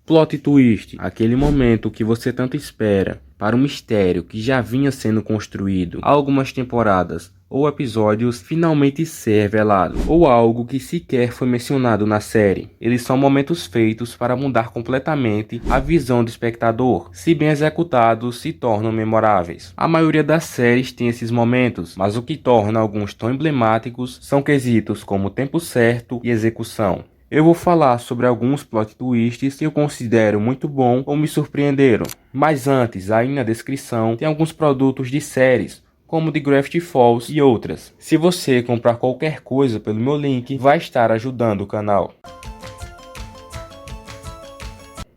Plot twist, aquele momento que você tanto espera para um mistério que já vinha sendo construído há algumas temporadas ou episódios finalmente ser revelado, ou algo que sequer foi mencionado na série. Eles são momentos feitos para mudar completamente a visão do espectador. Se bem executados, se tornam memoráveis. A maioria das séries tem esses momentos, mas o que torna alguns tão emblemáticos são quesitos como tempo certo e execução. Eu vou falar sobre alguns plot twists que eu considero muito bom ou me surpreenderam. Mas antes, aí na descrição, tem alguns produtos de séries, como The Gravity Falls e outras. Se você comprar qualquer coisa pelo meu link, vai estar ajudando o canal.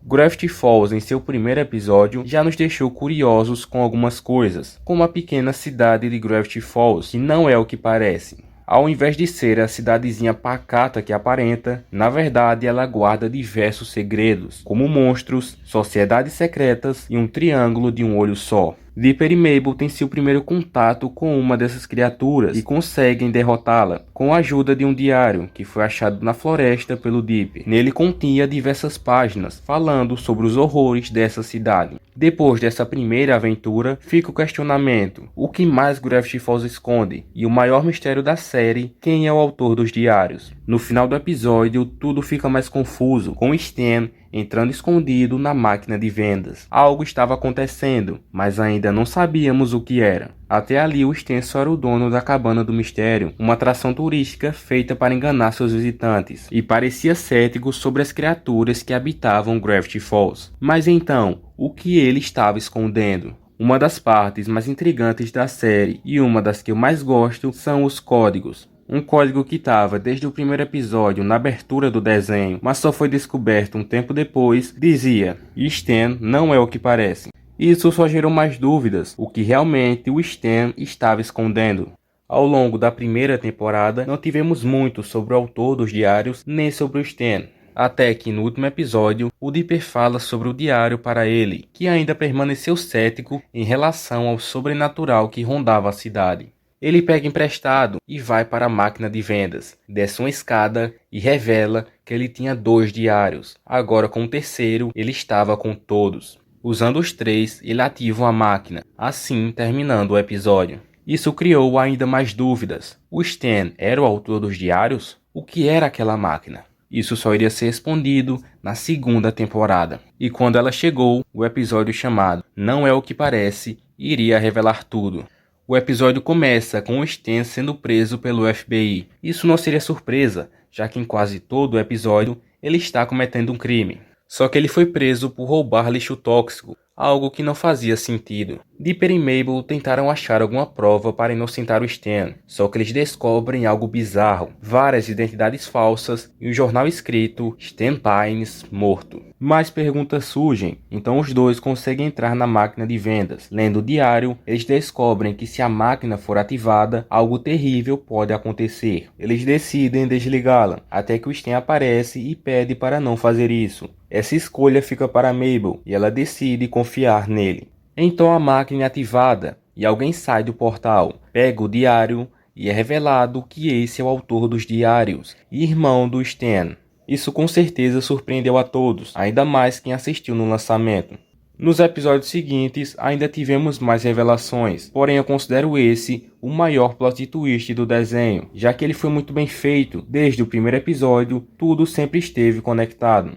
Gravity Falls, em seu primeiro episódio, já nos deixou curiosos com algumas coisas, como a pequena cidade de Gravity Falls, que não é o que parece. Ao invés de ser a cidadezinha pacata que aparenta, na verdade ela guarda diversos segredos, como monstros, sociedades secretas e um triângulo de um olho só. Dipper e Mabel têm seu primeiro contato com uma dessas criaturas e conseguem derrotá-la, com a ajuda de um diário que foi achado na floresta pelo Dipper. Nele continha diversas páginas falando sobre os horrores dessa cidade. Depois dessa primeira aventura, fica o questionamento: o que mais Gravity Falls esconde? E o maior mistério da série: quem é o autor dos diários? No final do episódio, tudo fica mais confuso, com Stan entrando escondido na máquina de vendas. Algo estava acontecendo, mas ainda não sabíamos o que era. Até ali, o Stan só era o dono da Cabana do Mistério, uma atração turística feita para enganar seus visitantes, e parecia cético sobre as criaturas que habitavam Gravity Falls. Mas então, o que ele estava escondendo? Uma das partes mais intrigantes da série, e uma das que eu mais gosto, são os códigos. Um código que estava desde o primeiro episódio na abertura do desenho, mas só foi descoberto um tempo depois, dizia: Stan não é o que parece. Isso só gerou mais dúvidas, o que realmente o Stan estava escondendo. Ao longo da primeira temporada, não tivemos muito sobre o autor dos diários, nem sobre o Stan. Até que no último episódio, o Dipper fala sobre o diário para ele, que ainda permaneceu cético em relação ao sobrenatural que rondava a cidade. Ele pega emprestado e vai para a máquina de vendas, desce uma escada e revela que ele tinha 2 diários. Agora com o terceiro, ele estava com todos. Usando os 3, ele ativa a máquina, assim terminando o episódio. Isso criou ainda mais dúvidas. O Stan era o autor dos diários? O que era aquela máquina? Isso só iria ser respondido na segunda temporada. E quando ela chegou, o episódio chamado Não é o que parece iria revelar tudo. O episódio começa com o Stan sendo preso pelo FBI. Isso não seria surpresa, já que em quase todo o episódio ele está cometendo um crime. Só que ele foi preso por roubar lixo tóxico, algo que não fazia sentido. Dipper e Mabel tentaram achar alguma prova para inocentar o Stan, só que eles descobrem algo bizarro, várias identidades falsas e um jornal escrito Stan Pines morto. Mais perguntas surgem, então os dois conseguem entrar na máquina de vendas. Lendo o diário, eles descobrem que se a máquina for ativada, algo terrível pode acontecer. Eles decidem desligá-la, até que o Stan aparece e pede para não fazer isso. Essa escolha fica para Mabel e ela decide confiar nele. Então a máquina é ativada e alguém sai do portal, pega o diário e é revelado que esse é o autor dos diários e irmão do Stan. Isso com certeza surpreendeu a todos, ainda mais quem assistiu no lançamento. Nos episódios seguintes ainda tivemos mais revelações, porém eu considero esse o maior plot twist do desenho, já que ele foi muito bem feito. Desde o primeiro episódio, tudo sempre esteve conectado.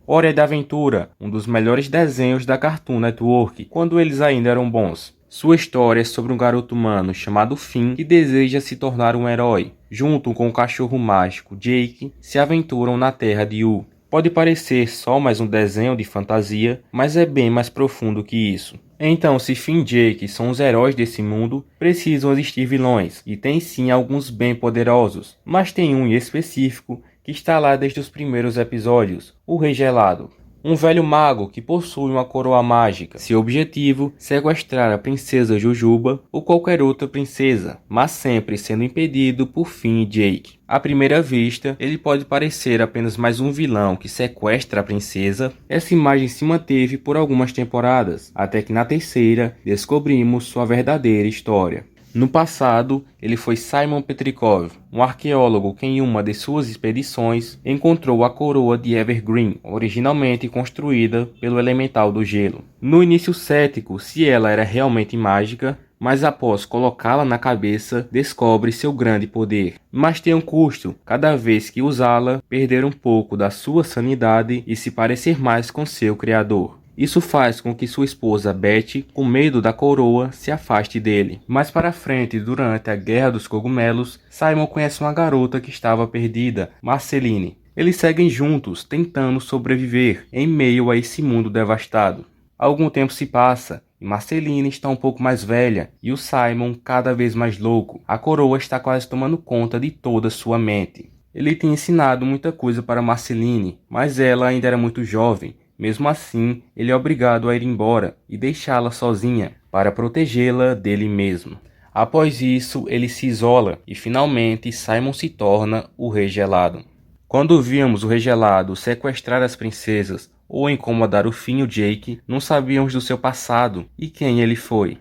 Hora de Aventura, um dos melhores desenhos da Cartoon Network, quando eles ainda eram bons. Sua história é sobre um garoto humano chamado Finn que deseja se tornar um herói. Junto com o cachorro mágico Jake, se aventuram na terra de U. Pode parecer só mais um desenho de fantasia, mas é bem mais profundo que isso. Então, se Finn e Jake são os heróis desse mundo, precisam existir vilões, e tem sim alguns bem poderosos, mas tem um em específico que está lá desde os primeiros episódios, o Rei Gelado. Um velho mago que possui uma coroa mágica. Seu objetivo, sequestrar a princesa Jujuba ou qualquer outra princesa, mas sempre sendo impedido por Finn e Jake. À primeira vista, ele pode parecer apenas mais um vilão que sequestra a princesa. Essa imagem se manteve por algumas temporadas, até que na terceira descobrimos sua verdadeira história. No passado, ele foi Simon Petrikov, um arqueólogo que em uma de suas expedições encontrou a coroa de Evergreen, originalmente construída pelo elemental do gelo. No início cético se ela era realmente mágica, mas após colocá-la na cabeça, descobre seu grande poder. Mas tem um custo, cada vez que usá-la, perder um pouco da sua sanidade e se parecer mais com seu criador. Isso faz com que sua esposa Betty, com medo da coroa, se afaste dele. Mais para frente, durante a Guerra dos Cogumelos, Simon conhece uma garota que estava perdida, Marceline. Eles seguem juntos, tentando sobreviver em meio a esse mundo devastado. Algum tempo se passa, e Marceline está um pouco mais velha, e o Simon cada vez mais louco. A coroa está quase tomando conta de toda sua mente. Ele tinha ensinado muita coisa para Marceline, mas ela ainda era muito jovem. Mesmo assim, ele é obrigado a ir embora e deixá-la sozinha para protegê-la dele mesmo. Após isso, ele se isola e finalmente Simon se torna o Rei Gelado. Quando víamos o Rei Gelado sequestrar as princesas ou incomodar o Finn e o Jake, não sabíamos do seu passado e quem ele foi.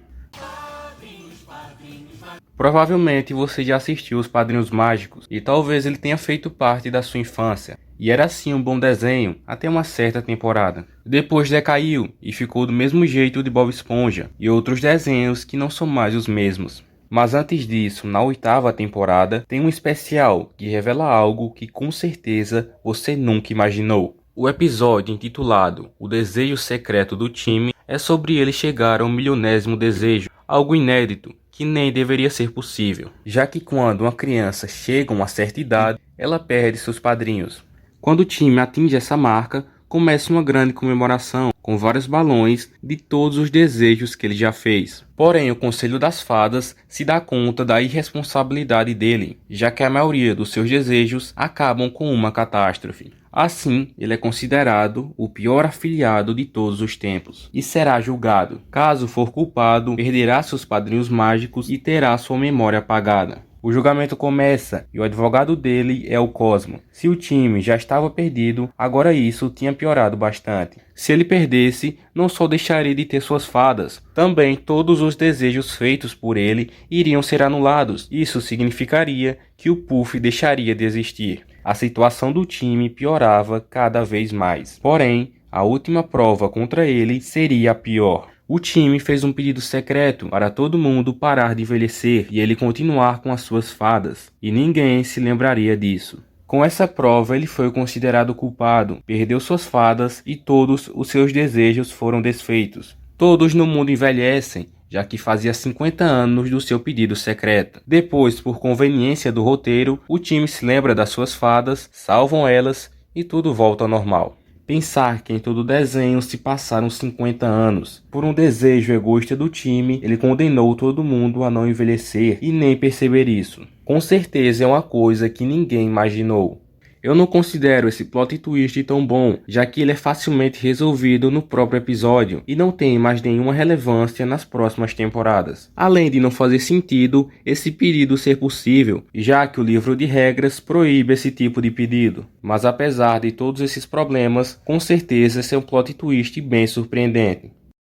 Provavelmente você já assistiu Os Padrinhos Mágicos e talvez ele tenha feito parte da sua infância. E era assim um bom desenho até uma certa temporada. Depois decaiu e ficou do mesmo jeito de Bob Esponja e outros desenhos que não são mais os mesmos. Mas antes disso, na 8ª temporada, tem um especial que revela algo que com certeza você nunca imaginou. O episódio intitulado O Desejo Secreto do Time é sobre ele chegar ao 1000º desejo, algo inédito que nem deveria ser possível, já que quando uma criança chega a uma certa idade, ela perde seus padrinhos. Quando o time atinge essa marca, começa uma grande comemoração, com vários balões de todos os desejos que ele já fez. Porém, o Conselho das Fadas se dá conta da irresponsabilidade dele, já que a maioria dos seus desejos acabam com uma catástrofe. Assim, ele é considerado o pior afiliado de todos os tempos e será julgado. Caso for culpado, perderá seus padrinhos mágicos e terá sua memória apagada. O julgamento começa e o advogado dele é o Cosmo. Se o time já estava perdido, agora isso tinha piorado bastante. Se ele perdesse, não só deixaria de ter suas fadas, também todos os desejos feitos por ele iriam ser anulados. Isso significaria que o Puff deixaria de existir. A situação do time piorava cada vez mais. Porém, a última prova contra ele seria a pior. O time fez um pedido secreto para todo mundo parar de envelhecer e ele continuar com as suas fadas, e ninguém se lembraria disso. Com essa prova ele foi considerado culpado, perdeu suas fadas e todos os seus desejos foram desfeitos. Todos no mundo envelhecem, já que fazia 50 anos do seu pedido secreto. Depois, por conveniência do roteiro, o time se lembra das suas fadas, salvam elas e tudo volta ao normal. Pensar que em todo o desenho se passaram 50 anos. Por um desejo egoísta do time, ele condenou todo mundo a não envelhecer e nem perceber isso. Com certeza é uma coisa que ninguém imaginou. Eu não considero esse plot twist tão bom, já que ele é facilmente resolvido no próprio episódio e não tem mais nenhuma relevância nas próximas temporadas. Além de não fazer sentido esse pedido ser possível, já que o livro de regras proíbe esse tipo de pedido. Mas apesar de todos esses problemas, com certeza esse é um plot twist bem surpreendente.